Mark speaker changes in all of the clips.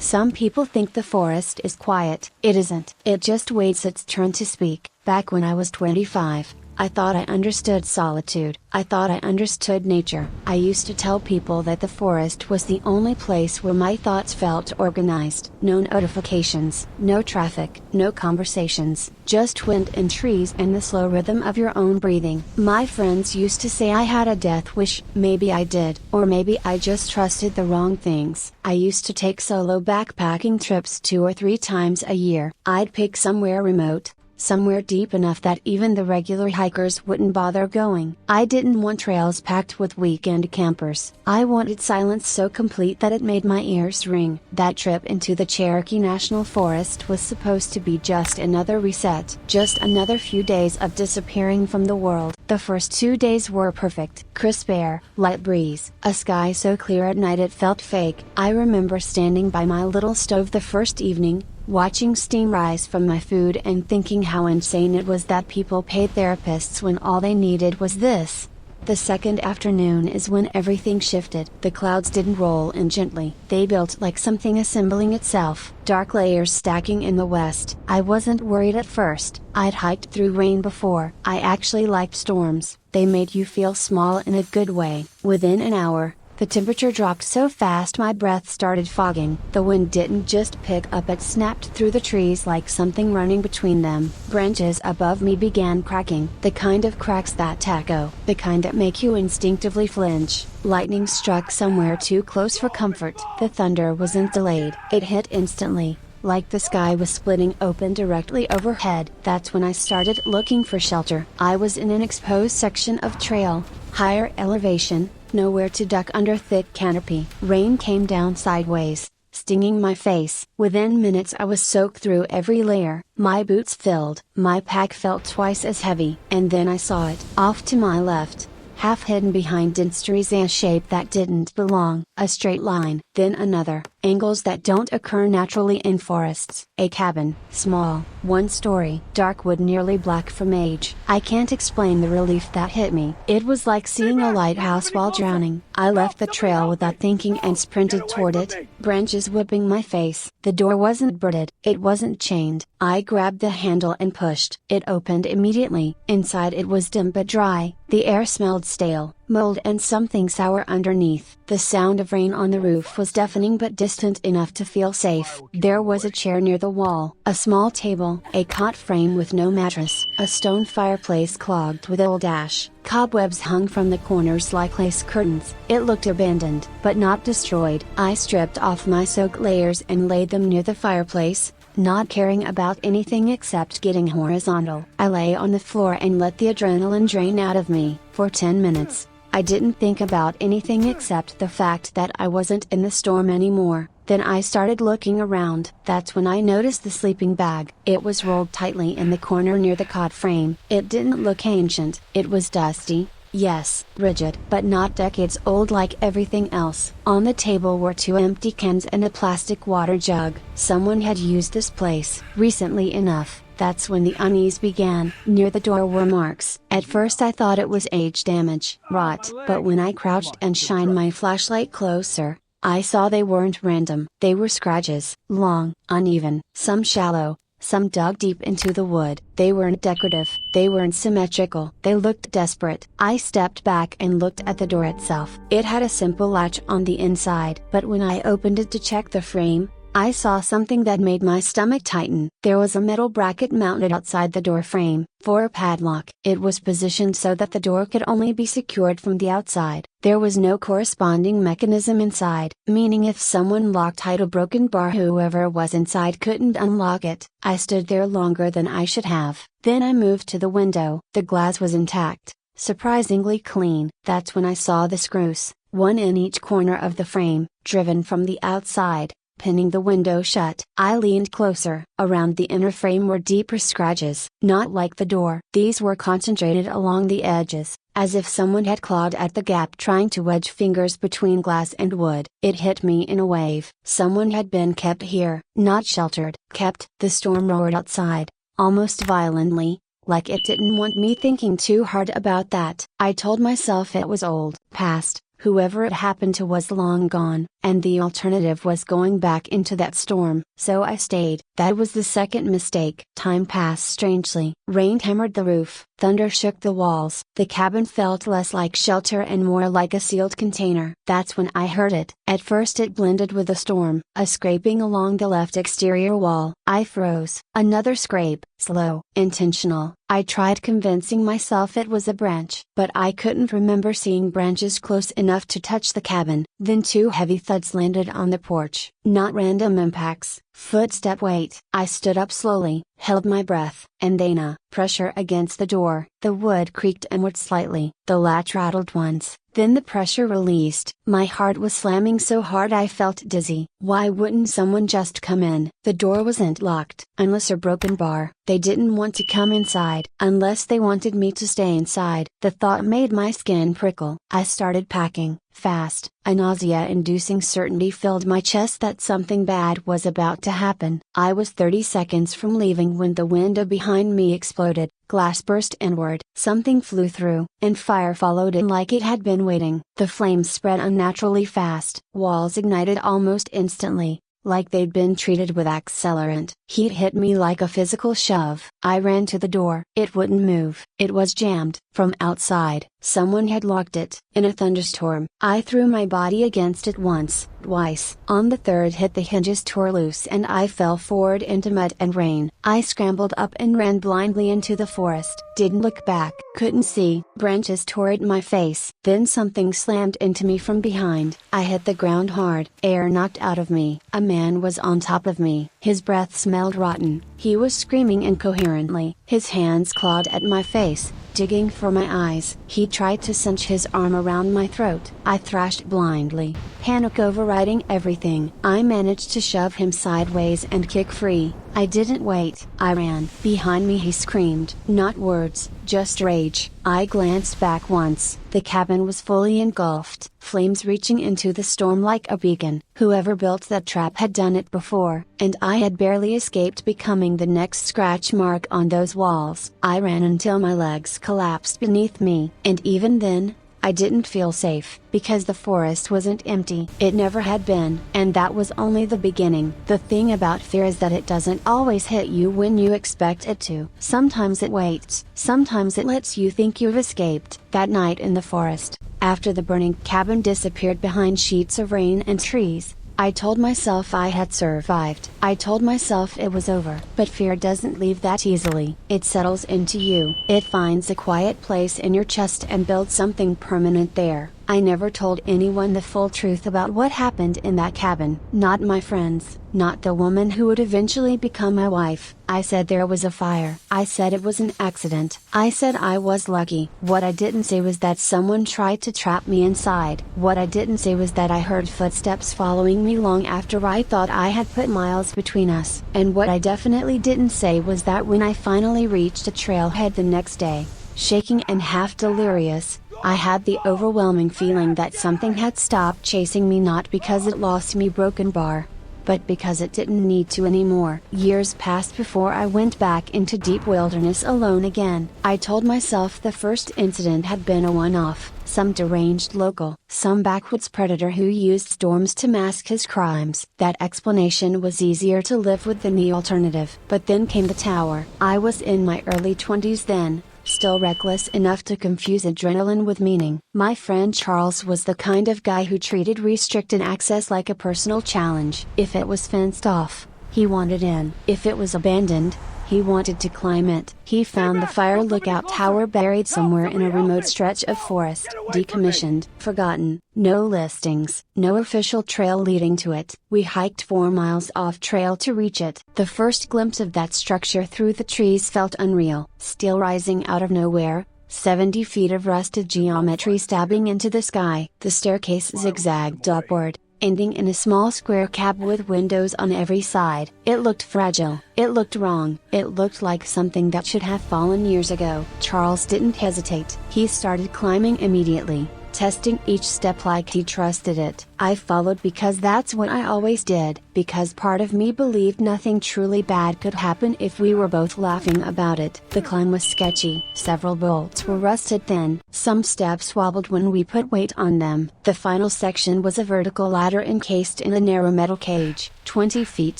Speaker 1: Some people think the forest is quiet. It isn't. It just waits its turn to speak. Back when I was 25, I thought I understood solitude. I thought I understood nature. I used to tell people that the forest was the only place where my thoughts felt organized. No notifications, no traffic, no conversations, just wind and trees and the slow rhythm of your own breathing. My friends used to say I had a death wish. Maybe I did, or maybe I just trusted the wrong things. I used to take solo backpacking trips 2 or 3 times a year. I'd pick somewhere remote, somewhere deep enough that even the regular hikers wouldn't bother going. I didn't want trails packed with weekend campers. I wanted silence so complete that it made my ears ring. That trip into the Cherokee National Forest was supposed to be just another reset. Just another few days of disappearing from the world. The first 2 days were perfect. Crisp air, light breeze, a sky so clear at night it felt fake. I remember standing by my little stove the first evening, watching steam rise from my food and thinking how insane it was that people paid therapists when all they needed was this. The second afternoon is when everything shifted. The clouds didn't roll in gently. They built like something assembling itself, dark layers stacking in the west. I wasn't worried at first. I'd hiked through rain before. I actually liked storms. They made you feel small in a good way. Within an hour, the temperature dropped so fast my breath started fogging. The wind didn't just pick up, it snapped through the trees like something running between them. Branches above me began cracking, the kind of cracks that echo, the kind that make you instinctively flinch. Lightning struck somewhere too close for comfort. The thunder wasn't delayed, it hit instantly, like the sky was splitting open directly overhead. That's when I started looking for shelter. I was in an exposed section of trail, higher elevation, nowhere to duck under thick canopy. Rain came down sideways, stinging my face. Within minutes I was soaked through every layer. My boots filled. My pack felt twice as heavy. And then I saw it. Off to my left, half hidden behind dense trees, a shape that didn't belong. A straight line, then another, angles that don't occur naturally in forests. A cabin, small, 1 story, dark wood nearly black from age. I can't explain the relief that hit me. It was like seeing a lighthouse while drowning. I left the trail without thinking and sprinted toward it, branches whipping my face. The door wasn't boarded, it wasn't chained. I grabbed the handle and pushed. It opened immediately. Inside it was dim but dry. The air smelled stale, mold and something sour underneath. The sound of rain on the roof was deafening but distant enough to feel safe. There was a chair near the wall, a small table, a cot frame with no mattress, a stone fireplace clogged with old ash. Cobwebs hung from the corners like lace curtains. It looked abandoned, but not destroyed. I stripped off my soak layers and laid them near the fireplace, not caring about anything except getting horizontal. I lay on the floor and let the adrenaline drain out of me. For 10 minutes, I didn't think about anything except the fact that I wasn't in the storm anymore. Then I started looking around. That's when I noticed the sleeping bag. It was rolled tightly in the corner near the cot frame. It didn't look ancient. It was dusty, yes, rigid, but not decades old like everything else. On the table were 2 empty cans and a plastic water jug. Someone had used this place recently enough. That's when the unease began. Near the door were marks. At first I thought it was age damage, rot, but when I crouched and shined my flashlight closer, I saw they weren't random. They were scratches, long, uneven, some shallow, some dug deep into the wood. They weren't decorative, they weren't symmetrical, they looked desperate. I stepped back and looked at the door itself. It had a simple latch on the inside, but when I opened it to check the frame, I saw something that made my stomach tighten. There was a metal bracket mounted outside the door frame, for a padlock. It was positioned so that the door could only be secured from the outside. There was no corresponding mechanism inside, meaning if someone locked a broken bar, whoever was inside couldn't unlock it. I stood there longer than I should have. Then I moved to the window. The glass was intact, surprisingly clean. That's when I saw the screws, 1 in each corner of the frame, driven from the outside, pinning the window shut. I leaned closer. Around the inner frame were deeper scratches. Not like the door. These were concentrated along the edges, as if someone had clawed at the gap trying to wedge fingers between glass and wood. It hit me in a wave. Someone had been kept here, not sheltered, kept. The storm roared outside, almost violently, like it didn't want me thinking too hard about that. I told myself it was old, past. Whoever it happened to was long gone. and the alternative was going back into that storm, so I stayed. That was the second mistake. Time passed strangely. Rain hammered the roof, thunder shook the walls. The cabin felt less like shelter and more like a sealed container. That's when I heard it. At first it blended with the storm, a scraping along the left exterior wall. I froze. Another scrape, slow, intentional. I tried convincing myself it was a branch, but I couldn't remember seeing branches close enough to touch the cabin. Then two heavy thuds landed on the porch, not random impacts, footstep weight. I stood up slowly, held my breath, and then pressure against the door. The wood creaked inward slightly. The latch rattled once, then the pressure released. My heart was slamming so hard I felt dizzy. Why wouldn't someone just come in? The door wasn't locked. Unless a broken bar. They didn't want to come inside. Unless they wanted me to stay inside. The thought made my skin prickle. I started packing, fast. A nausea-inducing certainty filled my chest that something bad was about to happen. I was 30 seconds from leaving when the window behind me exploded. Glass burst inward. Something flew through, and fire followed it like it had been waiting. The flames spread unnaturally fast. Walls ignited almost instantly, like they'd been treated with accelerant. Heat hit me like a physical shove. I ran to the door. It wouldn't move. It was jammed. From outside, someone had locked it. In a thunderstorm, I threw my body against it once, twice. On the third hit the hinges tore loose and I fell forward into mud and rain. I scrambled up and ran blindly into the forest. Didn't look back. Couldn't see. Branches tore at my face. Then something slammed into me from behind. I hit the ground hard. Air knocked out of me. A man was on top of me. His breath smelled rotten. He was screaming incoherently. His hands clawed at my face, digging for my eyes. He tried to cinch his arm around my throat. I thrashed blindly, panic overriding everything. I managed to shove him sideways and kick free. I didn't wait. I ran. Behind me he screamed. Not words, just rage. I glanced back once. The cabin was fully engulfed, flames reaching into the storm like a beacon. Whoever built that trap had done it before, and I had barely escaped becoming the next scratch mark on those walls. I ran until my legs collapsed beneath me, and even then, I didn't feel safe, because the forest wasn't empty. It never had been. And that was only the beginning. The thing about fear is that it doesn't always hit you when you expect it to. Sometimes it waits. Sometimes it lets you think you've escaped. That night in the forest, after the burning cabin disappeared behind sheets of rain and trees, I told myself I had survived. I told myself it was over. But fear doesn't leave that easily. It settles into you. It finds a quiet place in your chest and builds something permanent there. I never told anyone the full truth about what happened in that cabin. Not my friends, not the woman who would eventually become my wife. I said there was a fire. I said it was an accident. I said I was lucky. What I didn't say was that someone tried to trap me inside. What I didn't say was that I heard footsteps following me long after I thought I had put miles between us. And what I definitely didn't say was that when I finally reached a trailhead the next day, shaking and half delirious, I had the overwhelming feeling that something had stopped chasing me, not because it lost me broken bar, but because it didn't need to anymore. Years passed before I went back into deep wilderness alone again. I told myself the first incident had been a one-off, some deranged local, some backwoods predator who used storms to mask his crimes. That explanation was easier to live with than the alternative. But then came the tower. I was in my early 20s then, still reckless enough to confuse adrenaline with meaning. My friend Charles was the kind of guy who treated restricted access like a personal challenge. If it was fenced off, he wanted in. If it was abandoned, he wanted to climb it. He found the fire lookout tower buried somewhere in a remote stretch of forest, decommissioned, forgotten, no listings, no official trail leading to it. We hiked 4 miles off trail to reach it. The first glimpse of that structure through the trees felt unreal. Steel rising out of nowhere, 70 feet of rusted geometry stabbing into the sky. The staircase zigzagged upward, ending in a small square cab with windows on every side. It looked fragile. It looked wrong. It looked like something that should have fallen years ago. Charles didn't hesitate. He started climbing immediately, testing each step like he trusted it. I followed because that's what I always did, because part of me believed nothing truly bad could happen if we were both laughing about it. The climb was sketchy. Several bolts were rusted thin. Some steps wobbled when we put weight on them. The final section was a vertical ladder encased in a narrow metal cage, 20 feet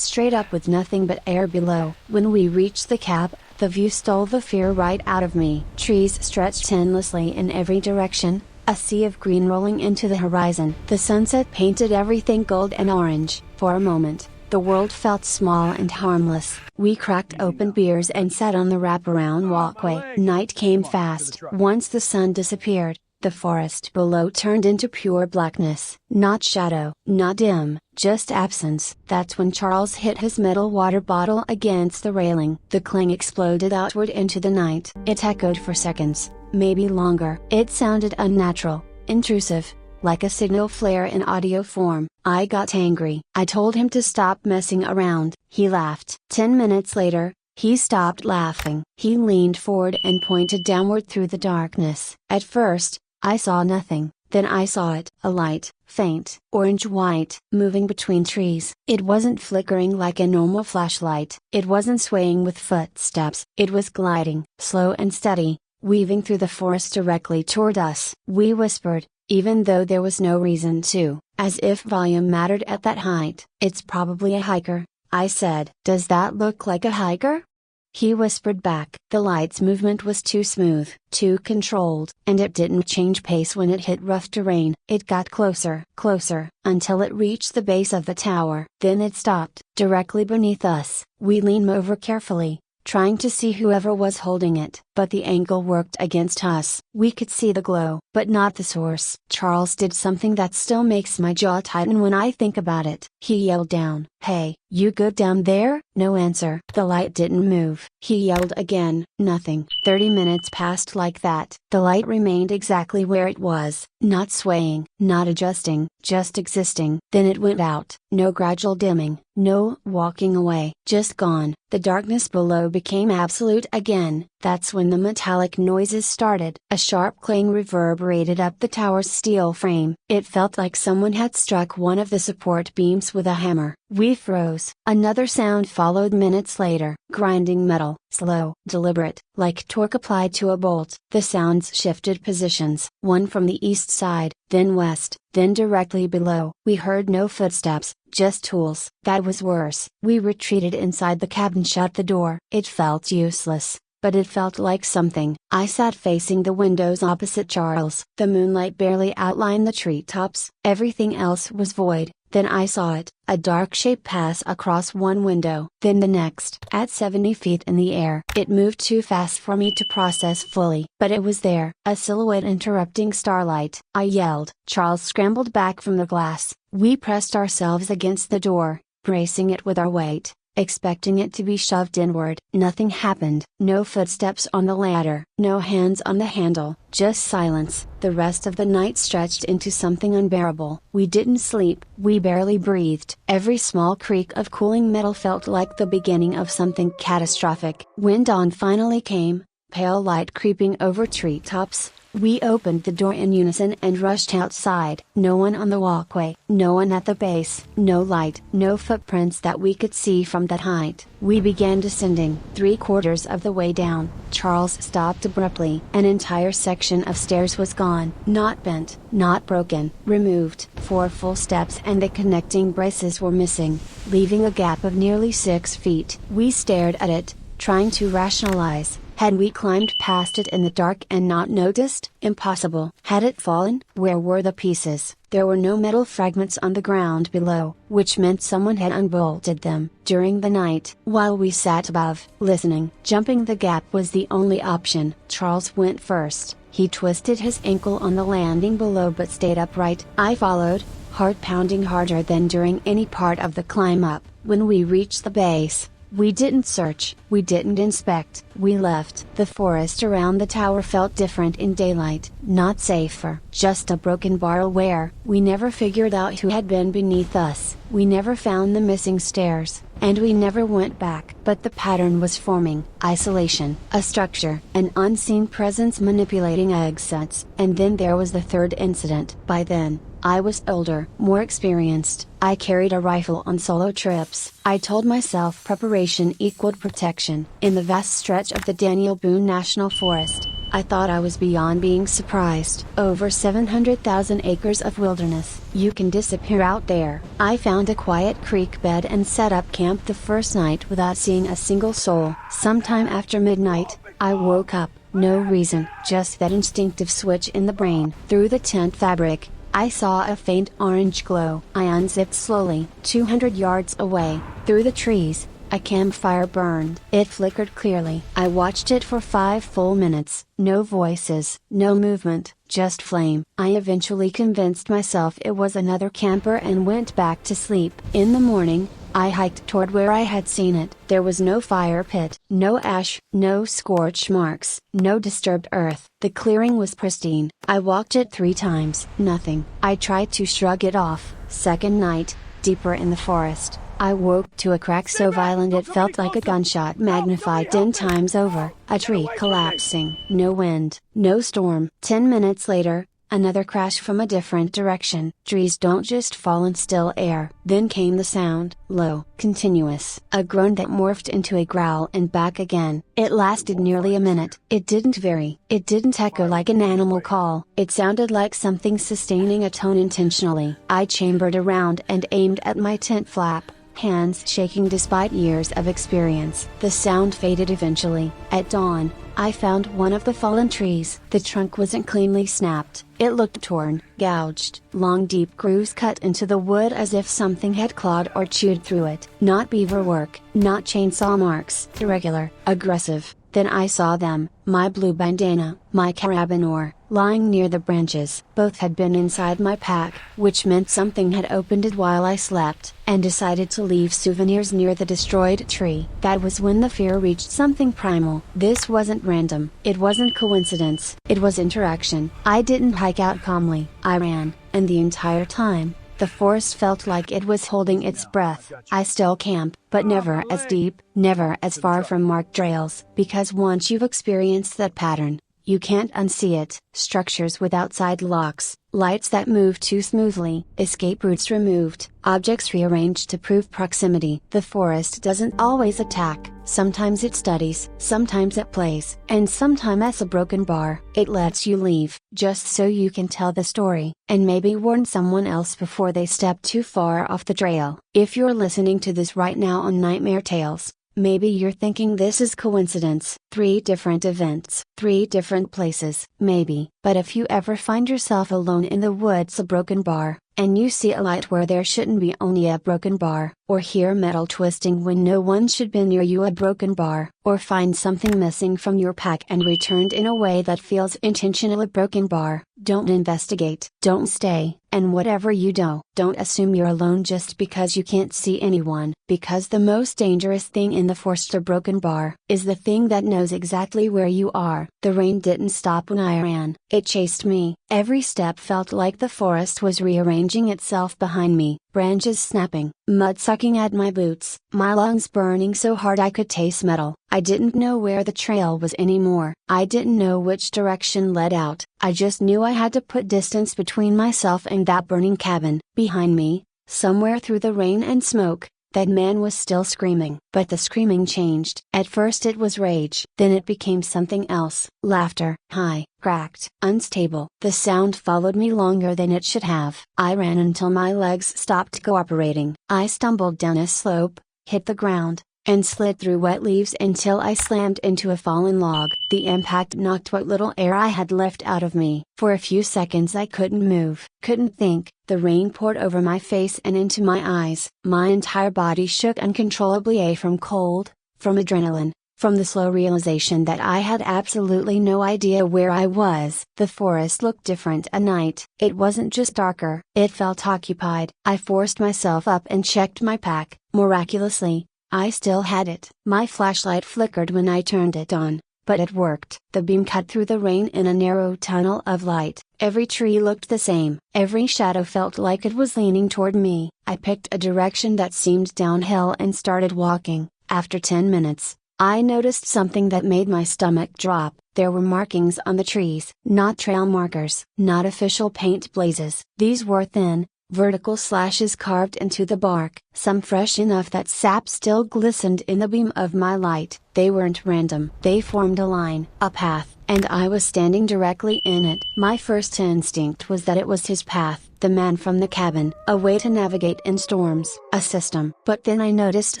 Speaker 1: straight up with nothing but air below. When we reached the cap, the view stole the fear right out of me. Trees stretched endlessly in every direction, a sea of green rolling into the horizon. The sunset painted everything gold and orange. For a moment, the world felt small and harmless. We cracked open beers and sat on the wraparound walkway. Night came fast. Once the sun disappeared, the forest below turned into pure blackness. Not shadow, not dim, just absence. That's when Charles hit his metal water bottle against the railing. The clang exploded outward into the night. It echoed for seconds, maybe longer. It sounded unnatural, intrusive, like a signal flare in audio form. I got angry. I told him to stop messing around. He laughed. 10 minutes later, he stopped laughing. He leaned forward and pointed downward through the darkness. At first, I saw nothing. Then I saw it. A light, faint, orange-white, moving between trees. It wasn't flickering like a normal flashlight. It wasn't swaying with footsteps. It was gliding, slow and steady, weaving through the forest directly toward us. We whispered, even though there was no reason to, as if volume mattered at that height. "It's probably a hiker," I said. "Does that look like a hiker?" He whispered back. The light's movement was too smooth, too controlled, and it didn't change pace when it hit rough terrain. It got closer, closer, until it reached the base of the tower. Then it stopped, directly beneath us. We leaned over carefully, trying to see whoever was holding it. But the angle worked against us. We could see the glow, but not the source. Charles did something that still makes my jaw tighten when I think about it. He yelled down, "Hey, you good down there?" No answer. The light didn't move. He yelled again. Nothing. 30 minutes passed like that. The light remained exactly where it was, not swaying, not adjusting, just existing. Then it went out. No gradual dimming, no walking away, just gone. The darkness below became absolute again. That's when the metallic noises started. A sharp clang reverberated up the tower's steel frame. It felt like someone had struck one of the support beams with a hammer. We froze. Another sound followed minutes later. Grinding metal, slow, deliberate, like torque applied to a bolt. The sounds shifted positions, one from the east side, then west, then directly below. We heard no footsteps, just tools. That was worse. We retreated inside the cabin, shut the door. It felt useless, but it felt like something. I sat facing the windows opposite Charles. The moonlight barely outlined the treetops. Everything else was void. Then I saw it, a dark shape pass across one window, then the next. At 70 feet in the air. It moved too fast for me to process fully, but it was there, a silhouette interrupting starlight. I yelled. Charles scrambled back from the glass. We pressed ourselves against the door, bracing it with our weight, expecting it to be shoved inward. Nothing happened. No footsteps on the ladder, no hands on the handle, just silence. The rest of the night stretched into something unbearable. We didn't sleep. We barely breathed. Every small creak of cooling metal felt like the beginning of something catastrophic. When dawn finally came, pale light creeping over treetops, we opened the door in unison and rushed outside. No one on the walkway, no one at the base, no light, no footprints that we could see from that height. We began descending. 3/4 of the way down, Charles stopped abruptly. An entire section of stairs was gone. Not bent, not broken, removed. 4 full steps and the connecting braces were missing, leaving a gap of nearly 6 feet. We stared at it, trying to rationalize. Had we climbed past it in the dark and not noticed? Impossible. Had it fallen? Where were the pieces? There were no metal fragments on the ground below, which meant someone had unbolted them during the night. While we sat above, listening, jumping the gap was the only option. Charles went first. He twisted his ankle on the landing below but stayed upright. I followed, heart pounding harder than during any part of the climb up. When we reached the base, we didn't search, we didn't inspect, we left. The forest around the tower felt different in daylight, not safer. Just a broken barrel where we never figured out who had been beneath us. We never found the missing stairs, and we never went back. But the pattern was forming: isolation, a structure, an unseen presence manipulating exits. And then there was the third incident. By then, I was older, more experienced. I carried a rifle on solo trips. I told myself preparation equaled protection. In the vast stretch of the Daniel Boone National Forest, I thought I was beyond being surprised. Over 700,000 acres of wilderness. You can disappear out there. I found a quiet creek bed and set up camp the first night without seeing a single soul. Sometime after midnight, I woke up. No reason, just that instinctive switch in the brain. Through the tent fabric, I saw a faint orange glow. I unzipped slowly. 200 yards away, through the trees, a campfire burned. It flickered clearly. I watched it for 5 full minutes. No voices, no movement, just flame. I eventually convinced myself it was another camper and went back to sleep. In the morning, I hiked toward where I had seen it. There was no fire pit, no ash, no scorch marks, no disturbed earth. The clearing was pristine. I walked it 3 times. Nothing. I tried to shrug it off. Second night, deeper in the forest, I woke to a crack so violent it felt like a gunshot magnified 10 times over. A tree collapsing. No wind, no storm. 10 minutes later, another crash from a different direction. Trees don't just fall in still air. Then came the sound, low, continuous. A groan that morphed into a growl and back again. It lasted nearly a minute. It didn't vary. It didn't echo like an animal call. It sounded like something sustaining a tone intentionally. I chambered around and aimed at my tent flap, hands shaking despite years of experience. The sound faded eventually. At dawn, I found one of the fallen trees. The trunk wasn't cleanly snapped. It looked torn, gouged. Long deep grooves cut into the wood as if something had clawed or chewed through it. Not beaver work, not chainsaw marks. Irregular, aggressive. Then I saw them, my blue bandana, my carabiner, lying near the branches. Both had been inside my pack, which meant something had opened it while I slept, and decided to leave souvenirs near the destroyed tree. That was when the fear reached something primal. This wasn't random. It wasn't coincidence. It was interaction. I didn't hike out calmly. I ran, and the entire time, the forest felt like it was holding its breath. I still camp, but never as deep, never as far from marked trails. Because once you've experienced that pattern, you can't unsee it. Structures with outside locks, lights that move too smoothly, escape routes removed, objects rearranged to prove proximity. The forest doesn't always attack. Sometimes it studies, sometimes it plays, and sometimes as a broken bar. It lets you leave, just so you can tell the story, and maybe warn someone else before they step too far off the trail. If you're listening to this right now on Nightmare Tales, maybe you're thinking this is coincidence. 3 different events, 3 different places. Maybe. But if you ever find yourself alone in the woods, a broken bar, and you see a light where there shouldn't be, only a broken bar, or hear metal twisting when no one should be near you, a broken bar, or find something missing from your pack and returned in a way that feels intentional, a broken bar, don't investigate. Don't stay. And whatever you do, don't assume you're alone just because you can't see anyone, because the most dangerous thing in the forest, a broken bar, is the thing that knows exactly where you are. The rain didn't stop when I ran. It chased me. Every step felt like the forest was rearranging itself behind me, branches snapping, mud sucking at my boots, my lungs burning so hard I could taste metal. I didn't know where the trail was anymore. I didn't know which direction led out. I just knew I had to put distance between myself and that burning cabin. Behind me, somewhere through the rain and smoke, that man was still screaming. But the screaming changed. At first it was rage. Then it became something else. Laughter. High, cracked, unstable. The sound followed me longer than it should have. I ran until my legs stopped cooperating. I stumbled down a slope, hit the ground, and slid through wet leaves until I slammed into a fallen log. The impact knocked what little air I had left out of me. For a few seconds I couldn't move, couldn't think. The rain poured over my face and into my eyes. My entire body shook uncontrollably, from cold, from adrenaline, from the slow realization that I had absolutely no idea where I was. The forest looked different at night. It wasn't just darker, it felt occupied. I forced myself up and checked my pack. Miraculously, I still had it. My flashlight flickered when I turned it on, but it worked. The beam cut through the rain in a narrow tunnel of light, Every tree looked the same, every shadow felt like it was leaning toward me. I picked a direction that seemed downhill and started walking. After 10 minutes, I noticed something that made my stomach drop. There were markings on the trees, not trail markers, not official paint blazes. These were thin, vertical slashes carved into the bark, some fresh enough that sap still glistened in the beam of my light. They weren't random. They formed a line, a path, and I was standing directly in it. My first instinct was that it was his path, the man from the cabin, a way to navigate in storms, a system. But then I noticed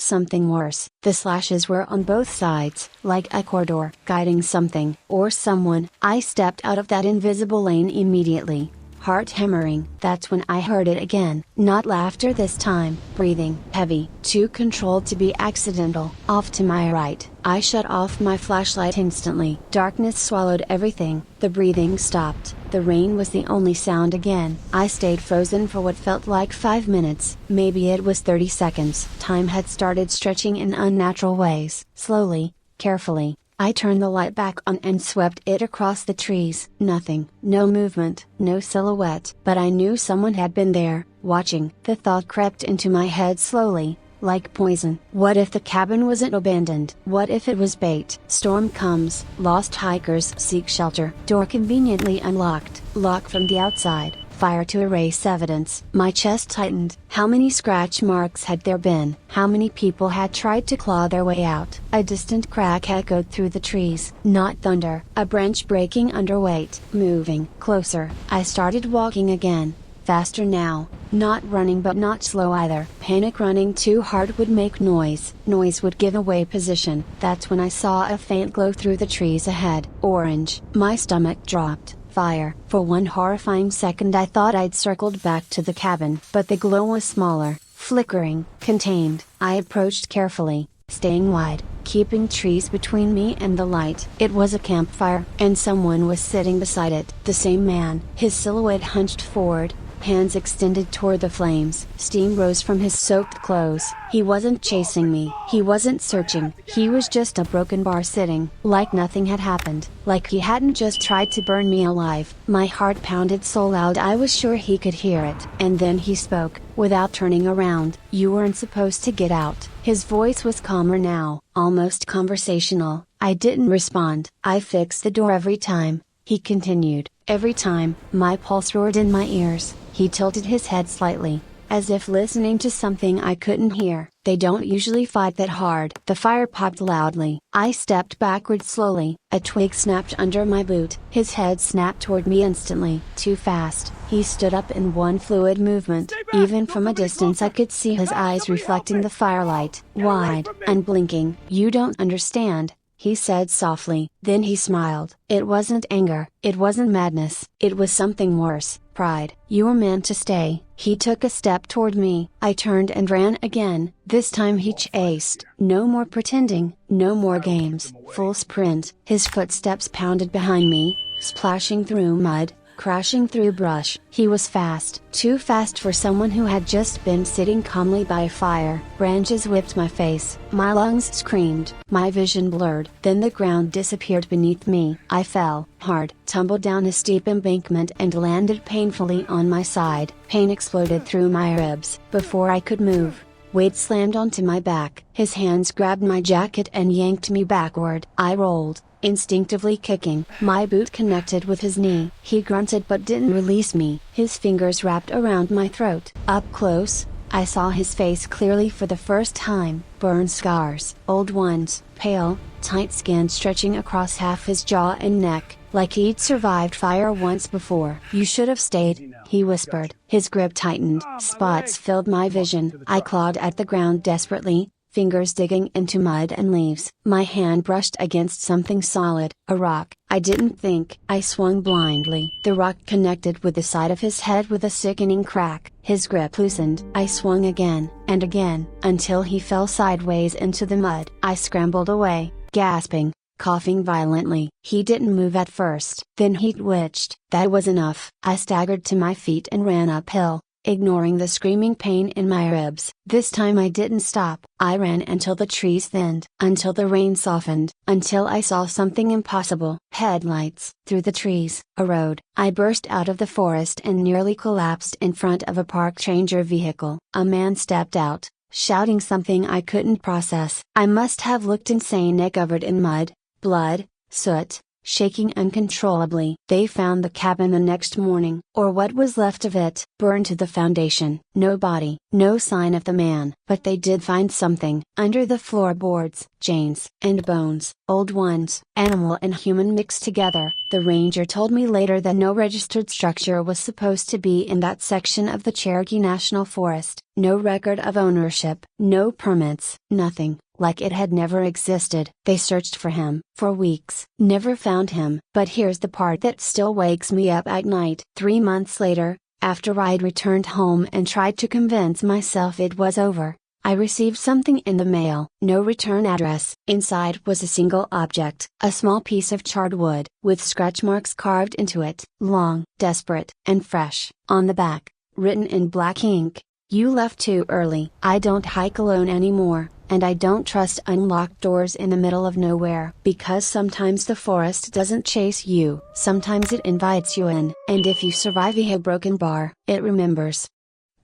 Speaker 1: something worse. The slashes were on both sides, like a corridor, guiding something, or someone. I stepped out of that invisible lane immediately. Heart hammering. That's when I heard it again. Not laughter this time. Breathing. Heavy. Too controlled to be accidental. Off to my right. I shut off my flashlight instantly. Darkness swallowed everything. The breathing stopped. The rain was the only sound again. I stayed frozen for what felt like 5 minutes. Maybe it was 30 seconds. Time had started stretching in unnatural ways. Slowly, carefully, I turned the light back on and swept it across the trees. Nothing, no movement, no silhouette. But I knew someone had been there, watching. The thought crept into my head slowly, like poison. What if the cabin wasn't abandoned? What if it was bait? Storm comes, lost hikers seek shelter. Door conveniently unlocked, lock from the outside. Fire to erase evidence. My chest tightened. How many scratch marks had there been? How many people had tried to claw their way out? A distant crack echoed through the trees. Not thunder. A branch breaking under weight. Moving. Closer. I started walking again. Faster now. Not running but not slow either. Panic running too hard would make noise. Noise would give away position. That's when I saw a faint glow through the trees ahead. Orange. My stomach dropped. Fire. For one horrifying second I thought I'd circled back to the cabin. But the glow was smaller, flickering, contained. I approached carefully, staying wide, keeping trees between me and the light. It was a campfire, and someone was sitting beside it. The same man, his silhouette hunched forward, hands extended toward the flames. Steam rose from his soaked clothes. He wasn't chasing me. He wasn't searching. He was just a broken bar sitting, like nothing had happened, like he hadn't just tried to burn me alive. My heart pounded so loud I was sure he could hear it. And then he spoke, without turning around. "You weren't supposed to get out." His voice was calmer now, almost conversational. I didn't respond. "I fixed the door every time," he continued. "Every time." My pulse roared in my ears. He tilted his head slightly, as if listening to something I couldn't hear. "They don't usually fight that hard." The fire popped loudly. I stepped backward slowly. A twig snapped under my boot. His head snapped toward me instantly. Too fast. He stood up in one fluid movement. Even from a distance I could see his eyes reflecting the firelight. Wide, unblinking. "You don't understand," he said softly. Then he smiled. It wasn't anger. It wasn't madness. It was something worse. Pride. "You were meant to stay." He took a step toward me. I turned and ran again. This time he chased. No more pretending. No more games. Full sprint. His footsteps pounded behind me, splashing through mud, crashing through brush. He was fast. Too fast for someone who had just been sitting calmly by a fire. Branches whipped my face. My lungs screamed. My vision blurred. Then the ground disappeared beneath me. I fell, hard, tumbled down a steep embankment and landed painfully on my side. Pain exploded through my ribs. Before I could move, Wade slammed onto my back. His hands grabbed my jacket and yanked me backward. I rolled, instinctively kicking. My boot connected with his knee. He grunted but didn't release me. His fingers wrapped around my throat. Up close, I saw his face clearly for the first time. Burn scars. Old ones, pale, tight skin stretching across half his jaw and neck, like he'd survived fire once before. "You should have stayed," he whispered. His grip tightened. Spots filled my vision. I clawed at the ground desperately, fingers digging into mud and leaves. My hand brushed against something solid, a rock. I didn't think. I swung blindly. The rock connected with the side of his head with a sickening crack. His grip loosened. I swung again, and again, until he fell sideways into the mud. I scrambled away, gasping, coughing violently. He didn't move at first. Then he twitched. That was enough. I staggered to my feet and ran uphill, ignoring the screaming pain in my ribs. This time I didn't stop. I ran until the trees thinned, until the rain softened, until I saw something impossible. Headlights. Through the trees. A road. I burst out of the forest and nearly collapsed in front of a parked ranger vehicle. A man stepped out, shouting something I couldn't process. I must have looked insane, covered in mud, blood, soot, shaking uncontrollably. They found the cabin the next morning, or what was left of it, burned to the foundation. No body, no sign of the man. But they did find something. Under the floorboards, chains and bones, old ones, animal and human mixed together. The ranger told me later that no registered structure was supposed to be in that section of the Cherokee National Forest. No record of ownership, no permits, nothing. Like it had never existed. They searched for him for weeks, never found him. But here's the part that still wakes me up at night. 3 months later, after I'd returned home and tried to convince myself it was over, I received something in the mail. No return address. Inside was a single object, a small piece of charred wood, with scratch marks carved into it, long, desperate, and fresh. On the back, written in black ink, "You left too early." I don't hike alone anymore. And I don't trust unlocked doors in the middle of nowhere. Because sometimes the forest doesn't chase you, sometimes it invites you in. And if you survive a broken bar, it remembers.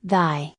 Speaker 1: Die.